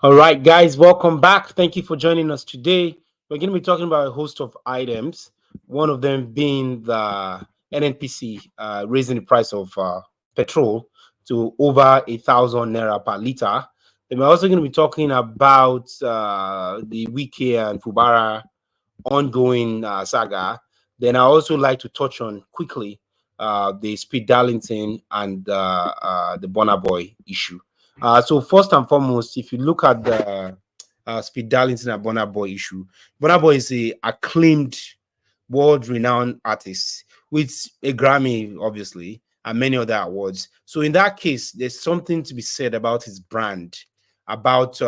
All right, guys, welcome back. Thank you for joining us today. We're going to be talking about a host of items, one of them being the NNPC raising the price of petrol to over 1,000 naira per liter. Then we're also going to be talking about the Wike and Fubara ongoing saga. Then I also like to touch on quickly the Speed Darlington and the Bonner Boy issue. So first and foremost, if you look at the Speed Darlington and Bonner Boy issue, Bonner Boy is a acclaimed, world-renowned artist with a Grammy, obviously, and many other awards. So in that case, there's something to be said about his brand, about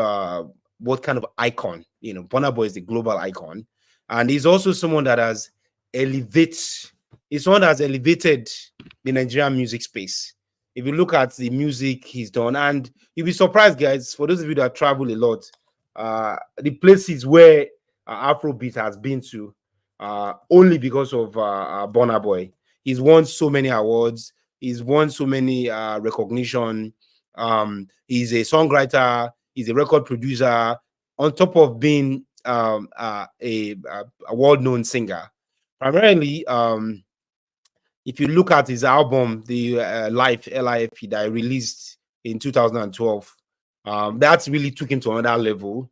what kind of icon. Bonner Boy is the global icon, and he's also someone that has elevated. He's someone that has elevated the Nigerian music space. If you look at the music he's done, and you'll be surprised, guys, for those of you that travel a lot, the places where Afrobeat has been to, only because of Burna Boy. He's won so many awards. He's won so many recognition. He's a songwriter. He's a record producer. On top of being a world-known singer, primarily, if you look at his album, the Life LIFE that I released in 2012, that really took him to another level.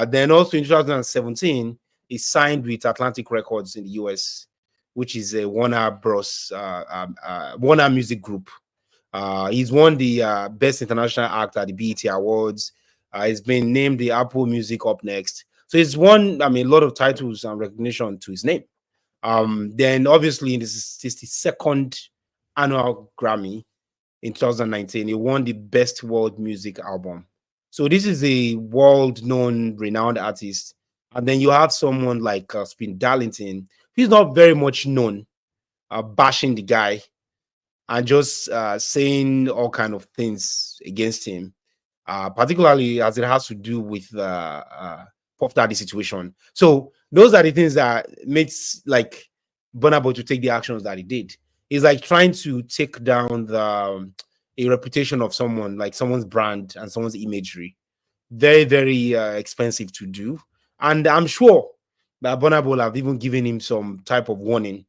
Then also in 2017, he signed with Atlantic Records in the US, which is a Warner Bros. Warner Music Group. He's won the Best International Act at the BET Awards. He's been named the Apple Music Up Next. So he's won, a lot of titles and recognition to his name. Then obviously in this is the second annual Grammy in 2019, he won the Best World Music Album. So this is a world-known, renowned artist. And then you have someone like Spin Darlington. He's not very much known, bashing the guy and just saying all kind of things against him, particularly as it has to do with Puff Daddy situation. So those are the things that makes like Burna Boy to take the actions that he did. It's like trying to take down a reputation of someone, like someone's brand and someone's imagery. Very, very expensive to do. And I'm sure that Burna Boy have even given him some type of warning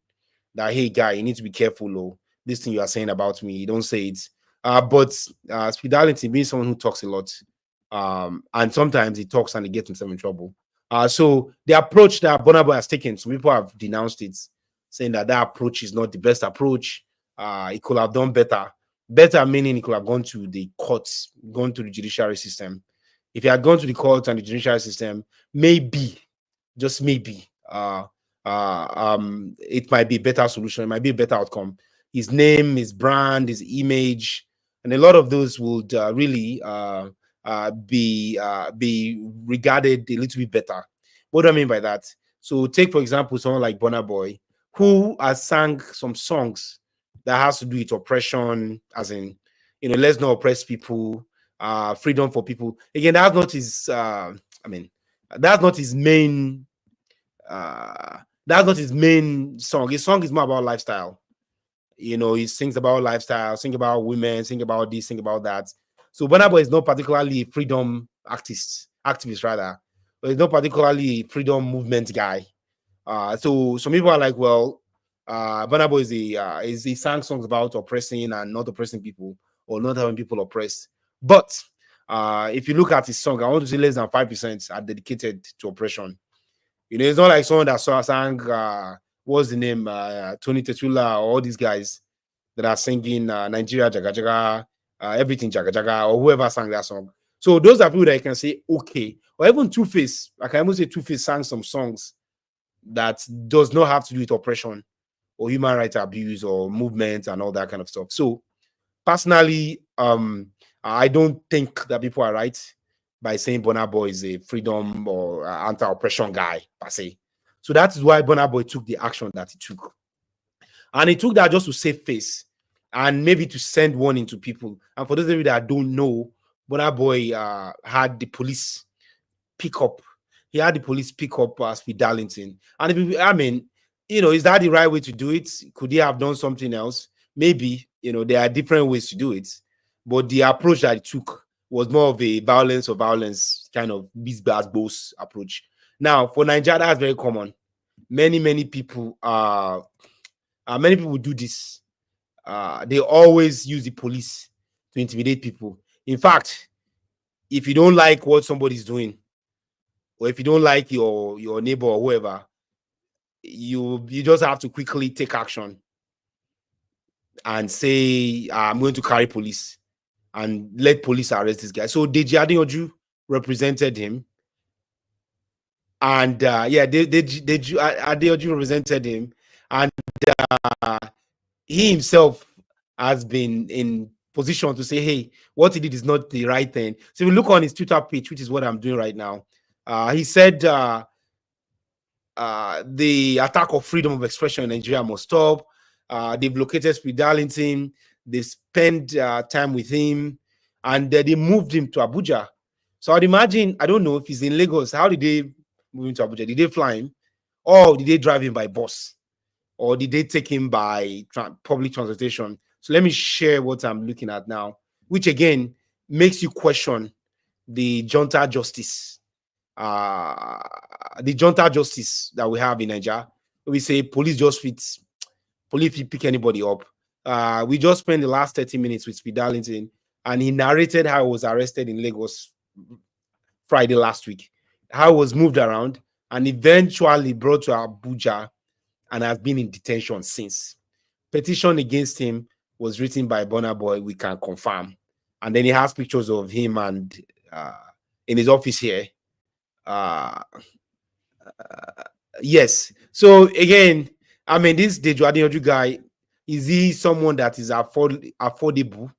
that, hey, guy, you need to be careful. Oh, this thing you are saying about me, don't say it. But Speedality being someone who talks a lot, and sometimes he talks and he gets himself in trouble. So the approach that Burna Boy has taken, some people have denounced it, saying that approach is not the best approach. He could have done better. Better meaning he could have gone to the courts, gone to the judiciary system. If he had gone to the courts and the judiciary system, maybe, just maybe, it might be a better solution. It might be a better outcome. His name, his brand, his image, and a lot of those would really be regarded a little bit better. What do I mean by that? So take, for example, someone like Burna Boy, who has sang some songs that has to do with oppression, as in, let's not oppress people, freedom for people. Again, that's not his, that's not his main, that's not his main song. His song is more about lifestyle. He sings about lifestyle, sing about women, sing about this, sing about that. So Burna Boy is not particularly a freedom activist rather, but he's not particularly a freedom movement guy. So some people are like, well, Burna Boy he sang songs about oppressing and not oppressing people or not having people oppressed. But if you look at his song, I want to say less than 5% are dedicated to oppression. It's not like someone that sang what's the name? Tony Tetula, or all these guys that are singing Nigeria Jaga Jaga, everything Jaga Jaga, or whoever sang that song. So those are people that you can say, okay. Or even Two-Face. I can even say Two-Face sang some songs that does not have to do with oppression or human rights abuse or movement and all that kind of stuff. So personally, I don't think that people are right by saying Burna Boy is a freedom or anti-oppression guy, per se. So that is why Burna Boy took the action that he took. And he took that just to save face and maybe to send warning to people. And for those of you that don't know, Burna Boy had the police pick up. He had the police pick up Speed Darlington. And is that the right way to do it? Could he have done something else? Maybe, there are different ways to do it. But the approach that he took was more of a violence or violence kind of boss approach. Now, for Nigeria, that's very common. Many people many people do this. They always use the police to intimidate people. In fact, if you don't like what somebody's doing, or if you don't like your neighbor or whoever, you just have to quickly take action and say, I'm going to carry police and let police arrest this guy. So Deji Adeoju represented him. And Adeoju represented him. And he himself has been in position to say, hey, what he did is not the right thing. So if you look on his Twitter page, which is what I'm doing right now, he said the attack of freedom of expression in Nigeria must stop. They've located Darlington. They spent time with him, and they moved him to Abuja. So I'd imagine, I don't know if he's in Lagos. How did they move him to Abuja? Did they fly him, or did they drive him by bus, or did they take him by public transportation? So let me share what I'm looking at now, which again makes you question the junta justice. The junta justice that we have in Nigeria. We say police just fits, police pick anybody up. We just spent the last 30 minutes with Speed Darlington, and he narrated how he was arrested in Lagos Friday last week, how he was moved around and eventually brought to Abuja and has been in detention since. Petition against him was written by Burna Boy, we can confirm. And then he has pictures of him and in his office here. Yes. So again, I mean, this Deji Adeoju guy, is he someone that is affordable?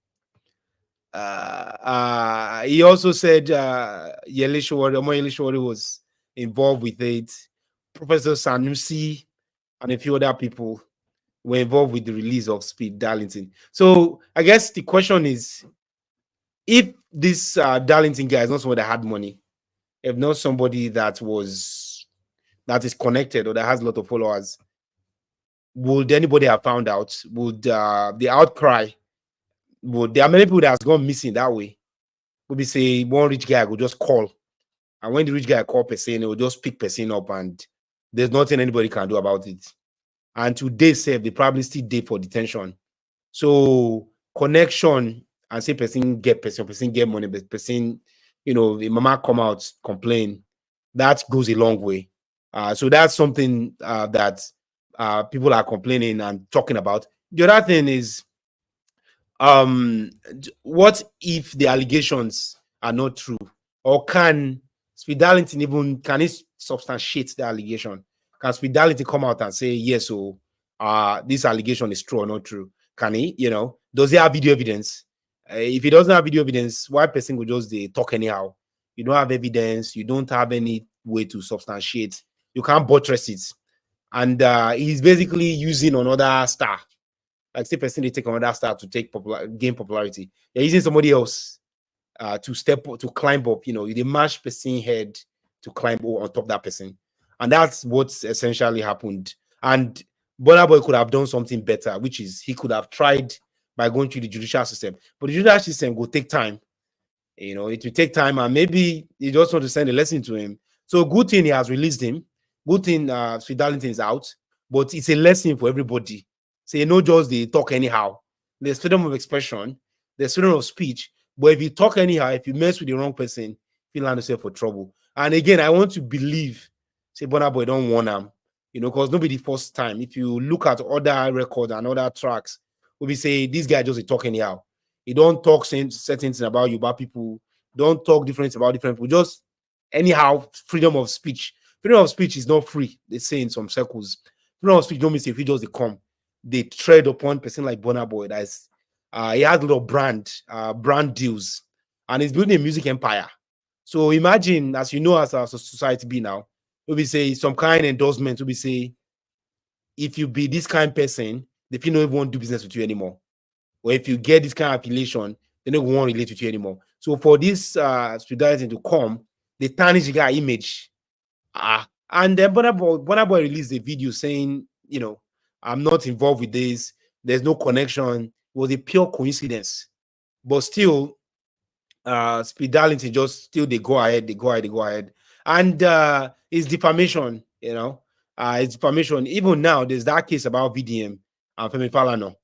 He also said Yele Sowore was involved with it. Professor Sanusi and a few other people were involved with the release of Speed Darlington. So I guess the question is, if this Darlington guy is not someone that had money, if not somebody that is connected or that has a lot of followers, would anybody have found out? Would the outcry? Would there are many people that has gone missing that way? Would be say one rich guy will just call, and when the rich guy call person, he will just pick person up, and there's nothing anybody can do about it. And today, say they probably still day for detention. So connection and say person get money, but person, the mama come out complain, that goes a long way. So that's something that people are complaining and talking about. The other thing is, what if the allegations are not true, or can Speed Darlington can he substantiate the allegation? Can Speed Darlington come out and say yes, so this allegation is true or not true? Can he? Does he have video evidence? If he doesn't have video evidence, why person would just talk anyhow? You don't have evidence. You don't have any way to substantiate. You can't buttress it, and he's basically using another star. Like say person they take another star to gain popularity. They're using somebody else to climb up. They mash person head to climb on top of that person, and that's what's essentially happened. And Burna Boy could have done something better, which is he could have tried by going through the judicial system, but the judicial system will take time. It will take time, and maybe you just want to send a lesson to him. So good thing he has released him. Good thing Speed Darlington is out, but it's a lesson for everybody. So not just they talk anyhow. There's freedom of expression, there's freedom of speech, but if you talk anyhow, if you mess with the wrong person, you land yourself for trouble. And again, I want to believe, say Burna Boy don't want them, because nobody the first time. If you look at other records and other tracks, we'll be say this guy just talk anyhow. He don't talk certain things about you, about people. Don't talk different about different people. Just anyhow, freedom of speech. Freedom of speech is not free, they say in some circles. Freedom of speech don't mean if he just come. They tread upon person like Burna Boy. That is, he has a lot of brand deals, and he's building a music empire. So imagine, as you know, as our society be now, we say some kind of endorsement. We say, if you be this kind of person, the people don't want to do business with you anymore. Or if you get this kind of affiliation, they don't want to relate with you anymore. So for this Speed Darlington to come, they tarnish the guy image. And then Burna Boy released a video saying, I'm not involved with this. There's no connection. It was a pure coincidence. But still, Speed Darlington just still they go ahead, they go ahead, they go ahead. And it's defamation, you know. It's defamation. Even now, there's that case about VDM and Femi Falana,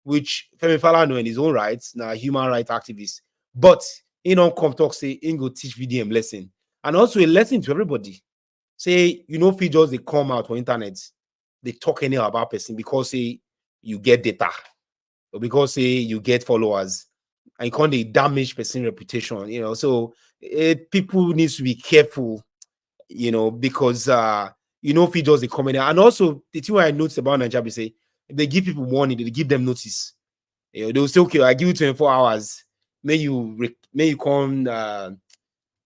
which Femi Falana in his own rights, now human rights activist. But he don't come talk, say, he go teach VDM lesson. And also a lesson to everybody. Say, you know, if you just they come out for internet, they talk anyhow about person because say you get data or because say you get followers and you can't they damage person reputation, you know. So people needs to be careful, you know, because you know, if you just the comment. And also the thing I noticed about Nigeria, say if they give people warning, they give them notice. You know, they'll say, okay, I give you 24 hours. May you come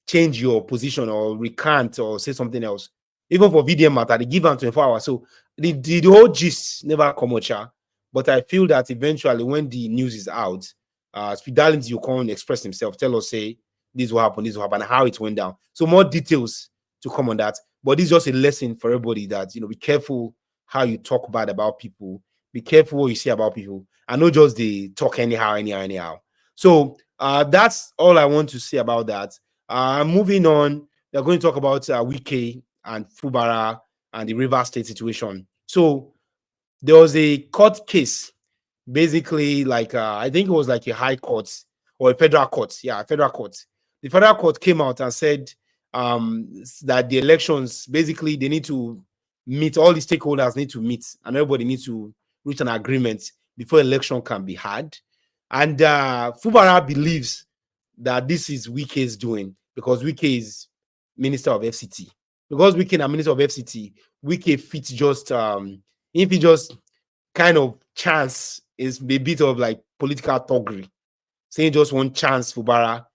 change your position or recant or say something else. Even for VDM matter, they give them 24 hours. So the whole gist never come out. But I feel that eventually when the news is out, Speed Darlington you can express himself, tell us, say, this will happen, and how it went down. So more details to come on that. But this is just a lesson for everybody that, you know, be careful how you talk bad about people. Be careful what you say about people. And not just the talk anyhow. So that's all I want to say about that. Moving on, we're going to talk about Wike and Fubara and the River State situation. So there was a court case, basically like I think it was like a high court or a federal court. Yeah, a federal court. The federal court came out and said that the elections, basically they need to meet, all the stakeholders need to meet, and everybody needs to reach an agreement before election can be had. And Fubara believes that this is Wike's doing because Wike is Minister of FCT. Because Wike is Minister of FCT, Wike fits just if he just kind of chance is a bit of like political thuggery, saying just one chance Fubara,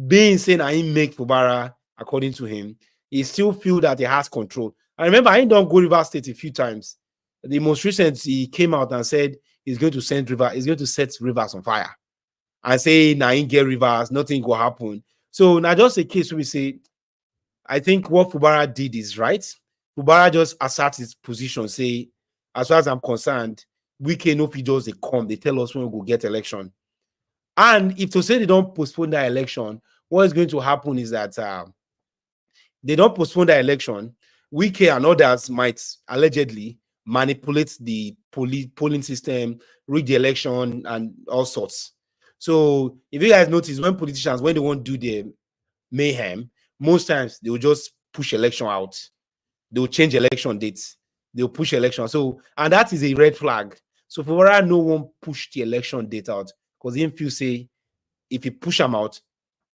being saying I make Fubara according to him, he still feel that he has control. I remember I don't go River State a few times. The most recent he came out and said he's going to set rivers on fire and say now nah, get rivers, nothing will happen. So now just a case where we say, I think what Fubara did is right. Fubara just asserts his position, say, as far as I'm concerned, we can no just they come, they tell us when we go get election. And if to say they don't postpone that election, what is going to happen is that they don't postpone the election, Wike and others might allegedly manipulate the polling system, rig the election, and all sorts. So if you guys notice, when politicians, when they want to do the mayhem, most times they will just push election out. They will change election dates. They will push election. So, and that is a red flag. So for why no one push the election date out, because if you say, if you push them out,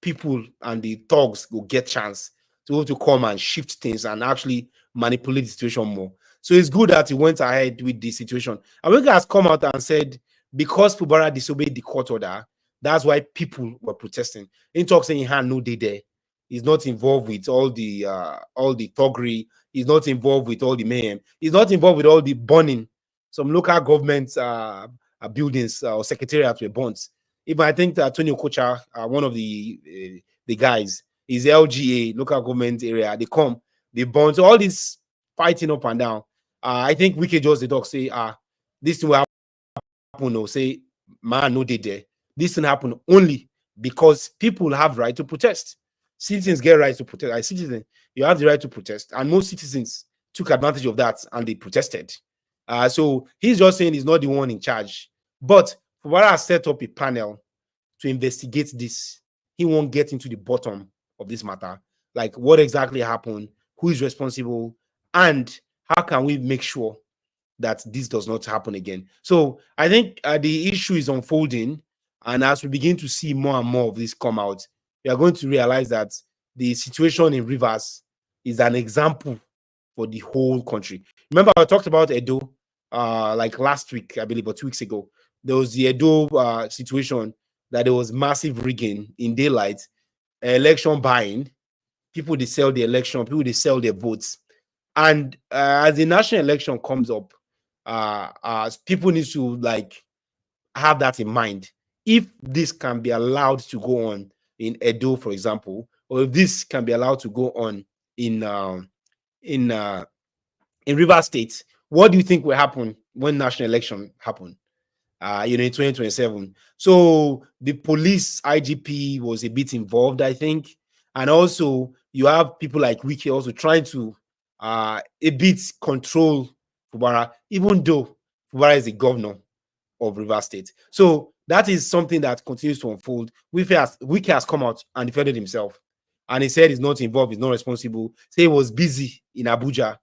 people and the thugs will get chance to come and shift things and actually manipulate the situation more. So it's good that he went ahead with the situation. And Wike has come out and said, because Fubara disobeyed the court order, that's why people were protesting. In talk saying he had no day there. He's not involved with all the thuggery. He's not involved with all the mayhem. He's not involved with all the burning. Some local government buildings or secretariats were burnt. Even I think that Tony Okocha, one of the guys, is LGA, local government area. They come, they burn. So all this fighting up and down. I think we can just the dog say, this thing will happen. Or say, man, no, they there. This thing happen only because people have right to protest. Citizens get right to protest. As citizens, you have the right to protest, and most citizens took advantage of that and they protested. So he's just saying he's not the one in charge. But Fubara has set up a panel to investigate this. He won't get into the bottom of this matter, like what exactly happened, who is responsible, and how can we make sure that this does not happen again. So I think the issue is unfolding, and as we begin to see more and more of this come out, we are going to realize that the situation in Rivers is an example for the whole country. Remember, I talked about Edo like last week, I believe, or 2 weeks ago. There was the Edo situation that there was massive rigging in daylight, election buying. People they sell the election, people they sell their votes, and as the national election comes up, people need to like have that in mind. If this can be allowed to go on in Edo, for example, or if this can be allowed to go on in River State, what do you think will happen when national election happen? in 2027. So the police IGP was a bit involved, I think. And also you have people like Wike also trying to a bit control Fubara, even though Fubara is the governor of Rivers State. So that is something that continues to unfold. Wike has come out and defended himself. And he said he's not involved, he's not responsible. Say he was busy in Abuja.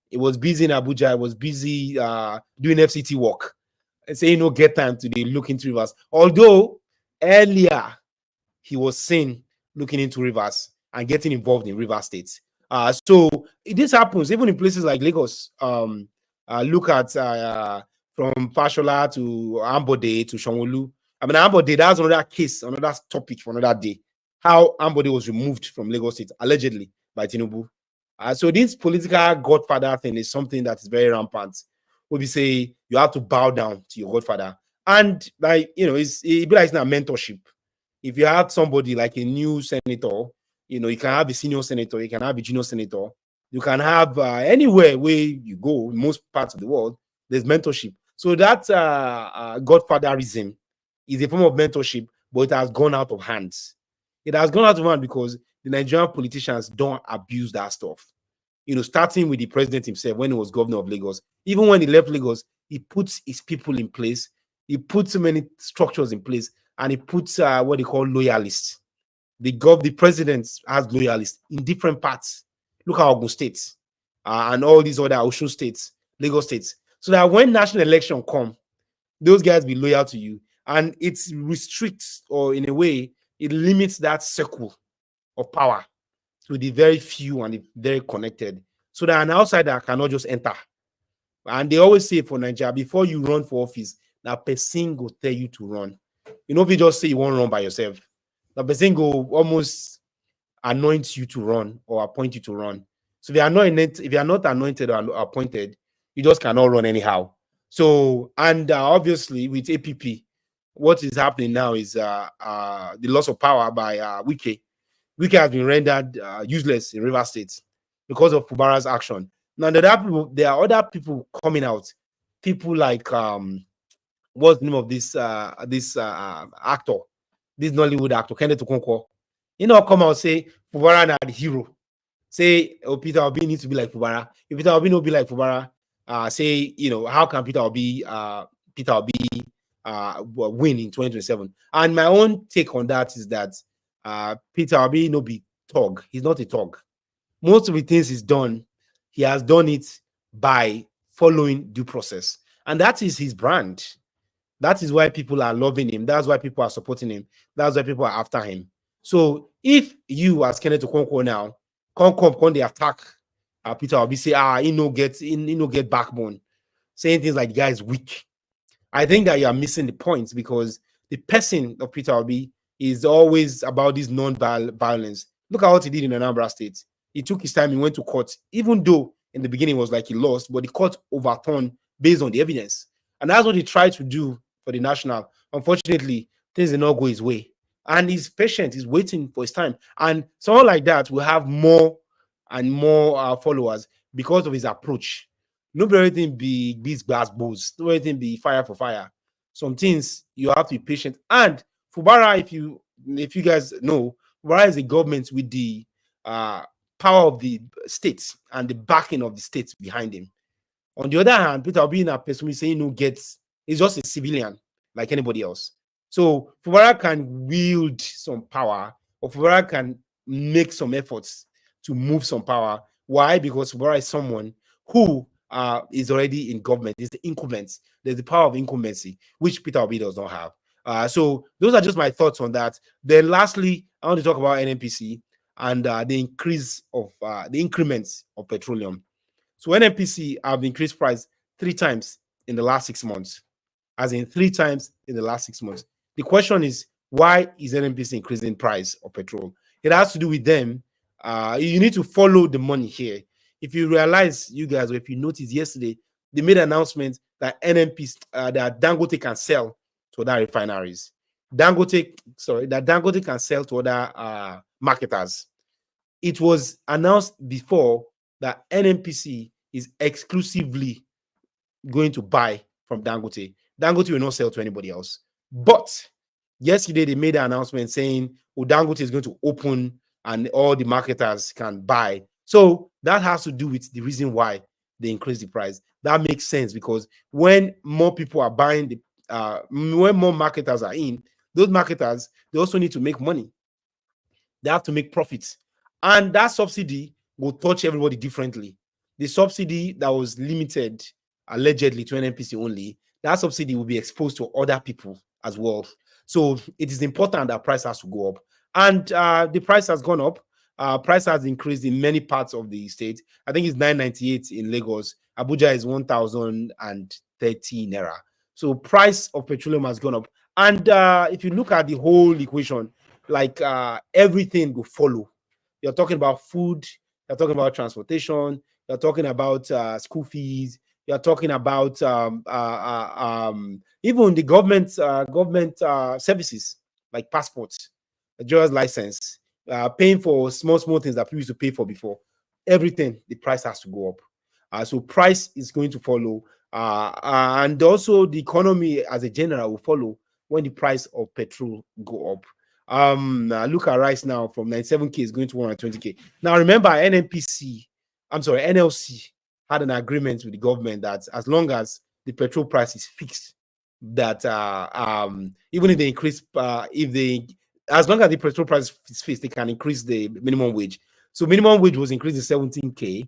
He was busy in Abuja. He was busy doing FCT work. And say, get time to look into Rivers. Although earlier he was seen looking into Rivers and getting involved in Rivers State. So this happens even in places like Lagos. Look at from Fashola to Ambode to Shomolu. I mean, Ambode, that's another case, another topic for another day. How Ambode was removed from Lagos State, allegedly, by Tinubu. So this political godfather thing is something that is very rampant. Where we say you have to bow down to your godfather. And like, it's like a mentorship. If you have somebody like a new senator, you can have a senior senator, you can have a junior senator, you can have anywhere where you go, in most parts of the world, there's mentorship. So that godfatherism is a form of mentorship, but it has gone out of hands. It has gone out of hand because the Nigerian politicians don't abuse that stuff. Starting with the president himself when he was governor of Lagos. Even when he left Lagos, he puts his people in place. He put so many structures in place, and he puts what they call loyalists. The president has loyalists in different parts. Look at Ogun State and all these other Osun states, Lagos states. So that when national election come, those guys be loyal to you. And it restricts, or in a way, it limits that circle of power to the very few and the very connected, so that an outsider cannot just enter. And they always say for Nigeria, before you run for office, that person will tell you to run. If you just say you won't run by yourself, the person will almost anoint you to run or appoint you to run. So if you are not anointed or appointed, you just cannot run anyhow. So, and obviously with APP, what is happening now is the loss of power by Wike. Wike has been rendered useless in Rivers State because of Fubara's action. Now, there are other people coming out. People like what's the name of this actor, this Nollywood actor, Kenneth Okonkwo. Come out say Fubara not the hero. Say, Peter Obi needs to be like Fubara. If Peter Obi no be like Fubara, say, how can Peter Obi win in 2027? And my own take on that is that Peter Obi no be thug. He's not a thug. Most of the things he's done, he has done it by following due process. And that is his brand. That is why people are loving him. That's why people are supporting him. That's why people are after him. So if you, as Kenneth Okonkwo now, come they attack Peter Obi, say, he no get backbone, saying things like the guy is weak, I think that you are missing the point, because the person of Peter Obi is always about this non-violence. Look at what he did in Anambra State. He took his time, he went to court, even though in the beginning it was like he lost, but the court overturned based on the evidence. And that's what he tried to do for the national. Unfortunately, things did not go his way. And he's patient, he's waiting for his time. And someone like that will have more and more followers because of his approach. Not everything be beats glass balls, not everything be fire for fire. Some things you have to be patient. And Fubara, if you guys know, Fubara is a government with the power of the state and the backing of the state behind him. On the other hand, Peter Obi in a person saying he's just a civilian like anybody else. So Fubara can wield some power, or Fubara can make some efforts to move some power. Why? Because Fubara is someone who is already in government. It's the incumbents. There's the power of incumbency, which Peter Obi does not have. So those are just my thoughts on that. Then lastly, I want to talk about NNPC and the increase of the increments of petroleum. So NNPC have increased price 3 times in the last 6 months, as in 3 times in the last 6 months. The question is, why is NNPC increasing price of petrol? It has to do with them. You need to follow the money here. If you realize, you guys, or if you noticed yesterday, they made an announcement that that Dangote can sell to other refineries. That Dangote can sell to other marketers. It was announced before that NNPC is exclusively going to buy from Dangote. Dangote will not sell to anybody else. But yesterday they made an announcement saying, oh, Dangote is going to open and all the marketers can buy. So that has to do with the reason why they increase the price. That makes sense because when more people are buying when more marketers are in, those marketers, they also need to make money. They have to make profits. And that subsidy will touch everybody differently. The subsidy that was limited allegedly to NNPC only, that subsidy will be exposed to other people as well. So it is important that price has to go up. And the price has gone up. Price has increased in many parts of the state. I think it's 998 in Lagos. Abuja is 1,030 naira. So price of petroleum has gone up. And if you look at the whole equation, like everything will follow. You're talking about food, you're talking about transportation, you're talking about school fees, you're talking about even the government services like passports, a driver's license, paying for small things that people used to pay for before. Everything, the price has to go up. So price is going to follow, and also the economy as a general will follow when the price of petrol go up. Look at rice now from 97k is going to 120k. Now remember, NLC had an agreement with the government that as long as the petrol price is fixed, that even if they increase, as long as the petrol price is fixed, they can increase the minimum wage. So minimum wage was increased to 70k,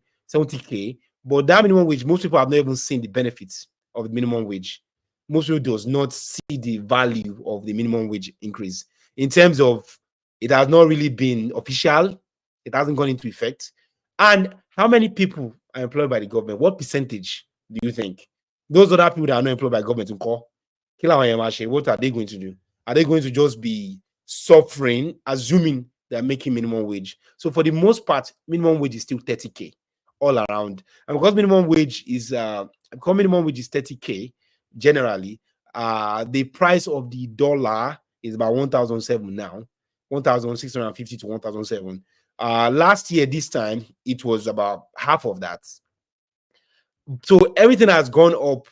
but that minimum wage, most people have not even seen the benefits of the minimum wage. Most people does not see the value of the minimum wage increase in terms of it has not really been official. It hasn't gone into effect. And how many people are employed by the government? What percentage do you think? Those other people that are not employed by government, what are they going to do? Are they going to just be suffering, assuming they're making minimum wage? So for the most part, minimum wage is still 30k all around. And because minimum wage is 30k generally, the price of the dollar is about 1,007 now, 1,650 to 1,007. Last year, this time, it was about half of that. So everything has gone up,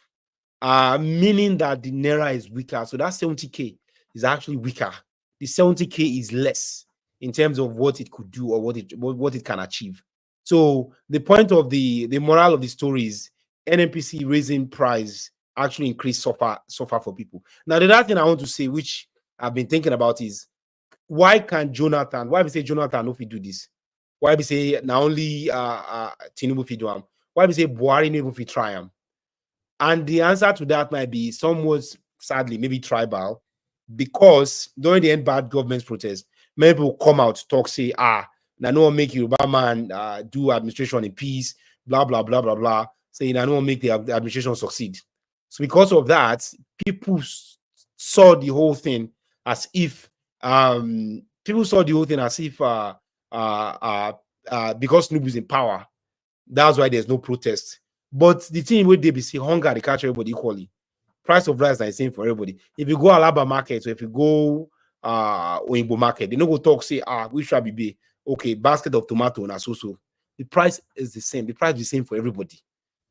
meaning that the Naira is weaker. So that 70k is actually weaker. The 70k is less in terms of what it could do or what it can achieve. So the point of the moral of the story is NNPC raising price actually increase suffer for people. Now, the other thing I want to say, which I've been thinking about, is why we say Jonathan if we do this? Why we say not only Tinubu if do am? Why we say Buhari never if try am? And the answer to that might be somewhat sadly, maybe tribal, because during the end bad government protest, many people come out to talk, say, now no one make Yoruba man do administration in peace, blah, blah, blah, blah, blah, saying I don't make the administration succeed. So because of that, people saw the whole thing as if because Tinubu is in power, that's why there's no protest. But the thing where they be see hunger, they catch everybody equally. Price of rice is the same for everybody. If you go Alaba market or if you go Oyinbo market, they no go talk, say, which shall be okay, basket of tomato and so. The price is the same. The price is the same for everybody.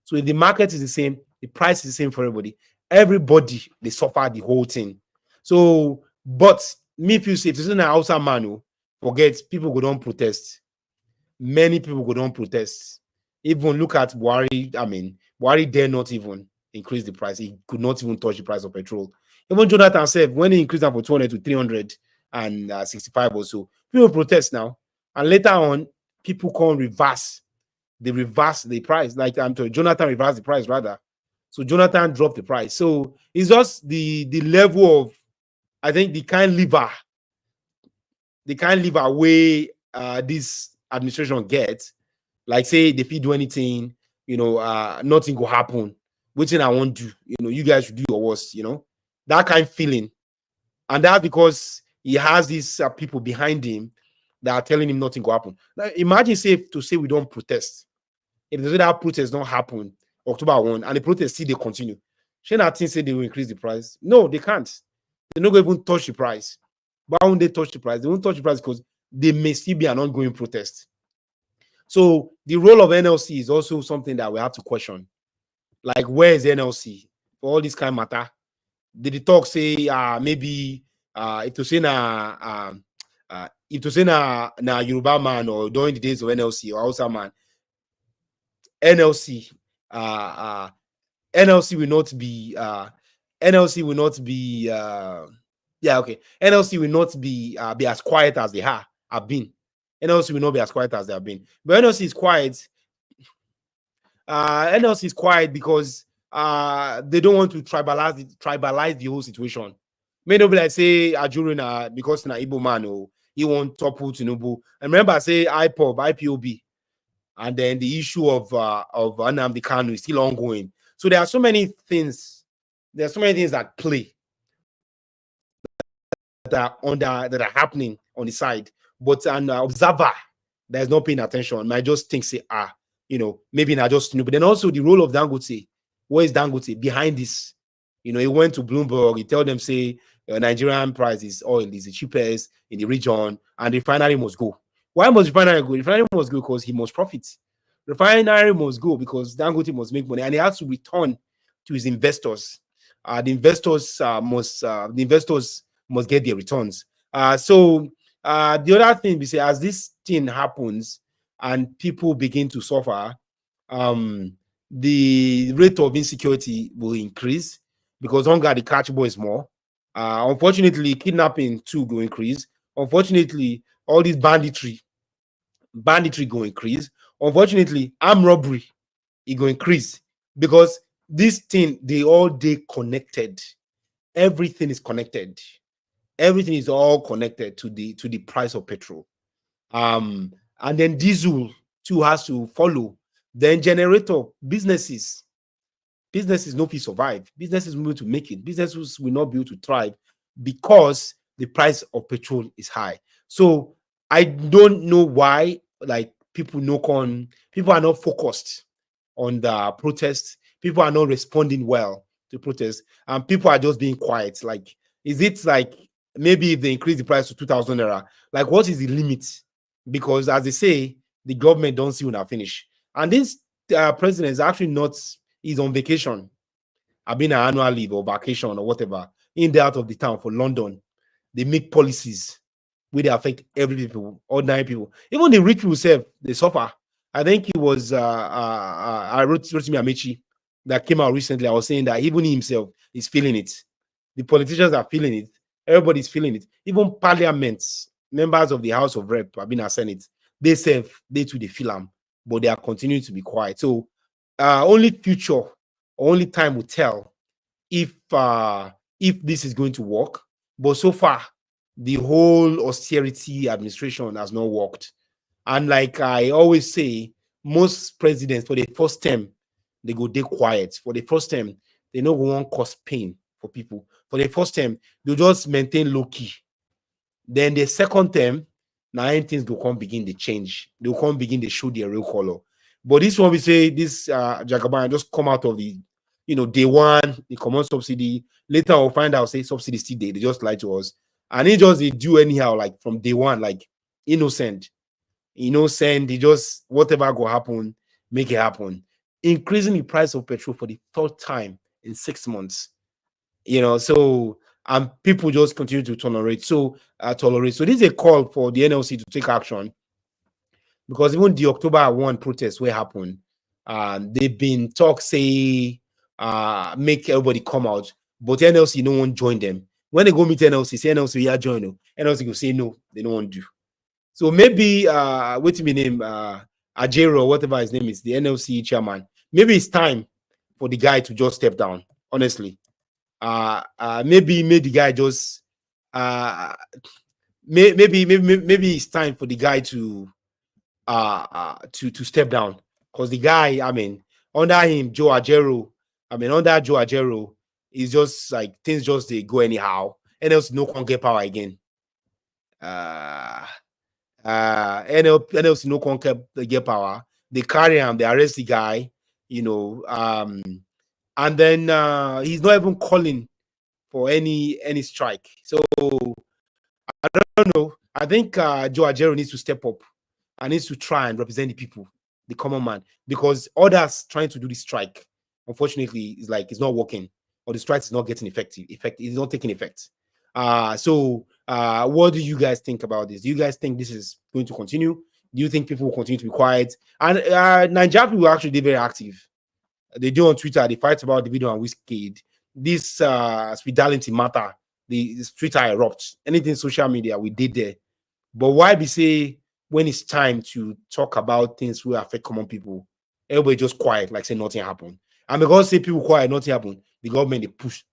So if the market is the same, the price is the same for everybody. Everybody, they suffer the whole thing. So, but me feel say if it's an outside man, forget people go don't protest. Many people go don't protest. Even look at Buhari. I mean, Buhari dare not even increase the price. He could not even touch the price of petrol. Even Jonathan said when he increased them from 200 to 365 or so, people protest now. And later on, people come reverse. They reverse the price. Like Jonathan reversed the price rather. So Jonathan dropped the price. So it's just the level of, I think, the kind liver way this administration gets. Like say if you do anything, nothing will happen. Which thing I won't do, you guys should do your worst, that kind of feeling. And that's because he has these people behind him that are telling him nothing will happen. Now, imagine say we don't protest. If that protest don't happen October 1 and the protest still they continue, shouldn't that thing say they will increase the price? No, they can't. They're not going to even touch the price. Why won't they touch the price? They won't touch the price because they may still be an ongoing protest. So the role of NLC is also something that we have to question. Like, where is NLC for all this kind of matter? the talk say maybe it was in it was in a Yoruba man or during the days of NLC or Hausa man, NLC NLC will not be NLC will not be yeah, okay. NLC will not be as quiet as they have been. NLC will not be as quiet as they have been. But NLC is quiet. NLC is quiet because they don't want to tribalize the whole situation. May not be like say Ajurina because na Igbo man or he won't topple Tinubu. And remember, I say IPOB, and then the issue of Nnamdi Kanu is still ongoing. So there are so many things. There are so many things that play that are happening on the side. But an observer that is not paying attention might just think, say, maybe not just. But then also the role of Dangote. Where is Dangote behind this? He went to Bloomberg. He told them, say, Nigerian price is oil is the cheapest in the region, and the refinery must go. Why must refinery go? Refinery must go because he must profit. Refinery must go because Dangote must make money, and he has to return to his investors. The investors must get their returns. So the other thing we say, as this thing happens and people begin to suffer, the rate of insecurity will increase because hunger the catch boys more. Unfortunately, kidnapping too will increase. Unfortunately, all this banditry go increase. Unfortunately, armed robbery it go increase because this thing they all connected. Everything is connected. Everything is all connected to the price of petrol. And then diesel too has to follow. Then generator businesses no fit survive. Businesses will be able to make it. Businesses will not be able to thrive because the price of petrol is high. So I don't know why people are not focused on the protests. People are not responding well to protests, and people are just being quiet. Is it maybe if they increase the price to 2,000 naira, what is the limit? Because as they say, the government don't see when I finish. And this president is actually not, he's on vacation. I've been on annual leave or vacation or whatever, in there out of the town for London. They make policies where they affect every people, ordinary people. Even the rich people self, they suffer. I think it was I wrote to me Amici that came out recently. I was saying that even he himself is feeling it. The politicians are feeling it. Everybody's feeling it. Even parliaments, members of the House of Rep, have been a Senate. They too they feel them, but they are continuing to be quiet. So only future, only time will tell if this is going to work. But so far, the whole austerity administration has not worked. And like I always say, most presidents for the first term, they go dey quiet. For the first term, they no want cause pain for people. For the first term, they just maintain low key. Then the second term, now things will come begin to change. They will come begin to show their real color. But this one we say this Jagaban just come out of the day one, the common subsidy. Later we'll find out say subsidy still there. They just lie to us. And they do anyhow, from day one, innocent. They just whatever go happen, make it happen. Increasing the price of petrol for the third time in 6 months. So people just continue to tolerate. So this is a call for the NLC to take action, because even the October 1 protests will happen. They've been talk say make everybody come out, but NLC no one join them. When they go meet NLC, say NLC yeah join them. NLC go say no, they don't want to do. So maybe what's my name, Ajero or whatever his name is, the NLC chairman. Maybe it's time for the guy to just step down. Honestly, maybe the guy just maybe it's time for the guy to step down, because the guy, under him, Joe Ajero, under Joe Ajero, is just things just they go anyhow, and else no can get power again. NLC no can get power. They carry him, they arrest the guy, and then he's not even calling for any strike. So I don't know. I think Joe Ajero needs to step up and needs to try and represent the people, the common man, because others trying to do the strike, unfortunately, is it's not working. or the strike is not getting effect is not taking effect. So what do you guys think about this? Do you guys think this is going to continue? Do you think people will continue to be quiet? And Nigerian people actually did very active. They do on Twitter, they fight about the video on Wizkid. This Darlington matter, the Twitter erupts. Anything social media, we did there. But why be say when it's time to talk about things will affect common people, everybody just quiet, like say nothing happened. And because say people quiet, nothing happened, the government they push,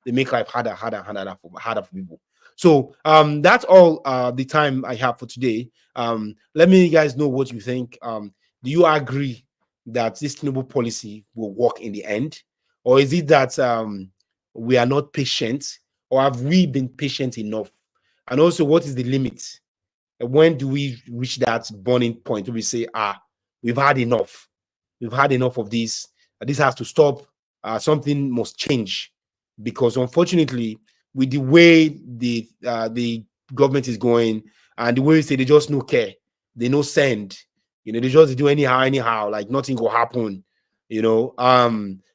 they make life harder for people. So that's all the time I have for today. Let me guys know what you think. Do you agree that this Tinubu policy will work in the end, or is it that we are not patient, or have we been patient enough? And also, what is the limit? When do we reach that burning point where we say, we've had enough? We've had enough of this. This has to stop. Something must change, because unfortunately, with the way the government is going and the way we say they just no care, they no send, they just do anyhow, like nothing will happen.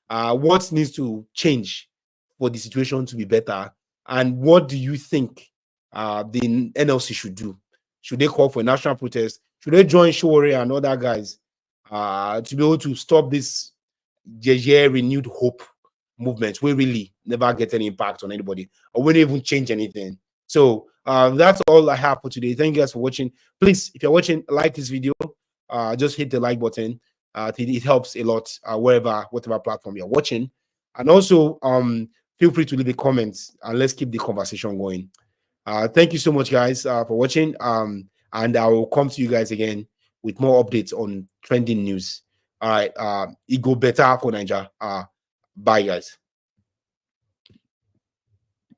What needs to change for the situation to be better? And what do you think the NLC should do? Should they call for a national protest? Should they join Showore and other guys to be able to stop this renewed hope movement? We really never get any impact on anybody, or we don't even change anything. So that's all I have for today. Thank you guys for watching. Please, if you're watching, like this video. Just hit the like button. It helps a lot whatever platform you're watching. And also feel free to leave a comment, and let's keep the conversation going. Thank you so much, guys, for watching. And I will come to you guys again with more updates on trending news. All right. It go better for Nigeria. Bye, guys.